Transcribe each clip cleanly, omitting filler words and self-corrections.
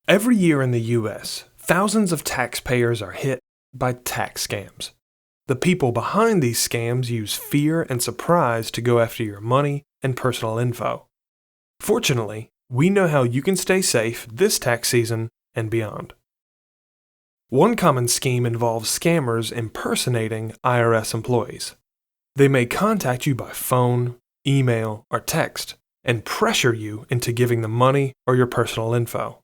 Every year in the U.S., thousands of taxpayers are hit by tax scams. The people behind these scams use fear and surprise to go after your money and personal info. Fortunately, we know how you can stay safe this tax season and beyond. One common scheme involves scammers impersonating IRS employees. They may contact you by phone, email, or text and pressure you into giving them money or your personal info.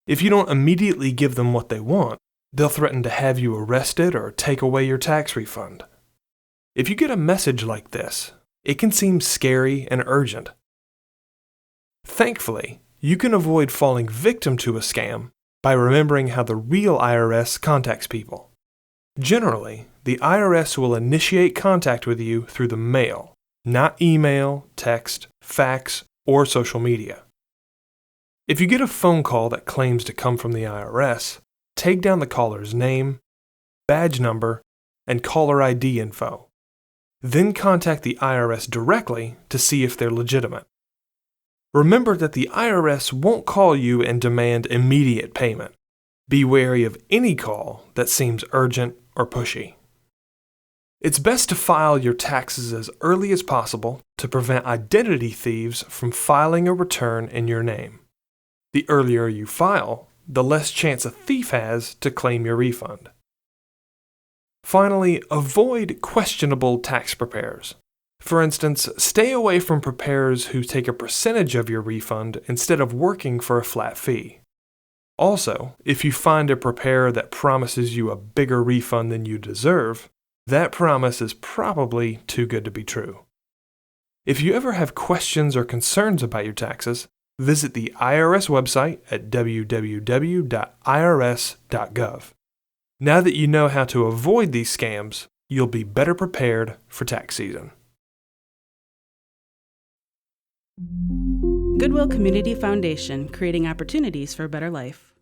If you don't immediately give them what they want, they'll threaten to have you arrested or take away your tax refund. If you get a message like this, it can seem scary and urgent. Thankfully, you can avoid falling victim to a scam by remembering how the real IRS contacts people. Generally, the IRS will initiate contact with you through the mail, not email, text, fax, or social media. If you get a phone call that claims to come from the IRS, take down the caller's name, badge number, and caller ID info. Then contact the IRS directly to see if they're legitimate. Remember that the IRS won't call you and demand immediate payment. Be wary of any call that seems urgent or pushy. It's best to file your taxes as early as possible to prevent identity thieves from filing a return in your name. The earlier you file, the less chance a thief has to claim your refund. Finally, avoid questionable tax preparers. For instance, stay away from preparers who take a percentage of your refund instead of working for a flat fee. Also, if you find a preparer that promises you a bigger refund than you deserve, that promise is probably too good to be true. If you ever have questions or concerns about your taxes, visit the IRS website at www.irs.gov. Now that you know how to avoid these scams, you'll be better prepared for tax season. Goodwill Community Foundation, creating opportunities for a better life.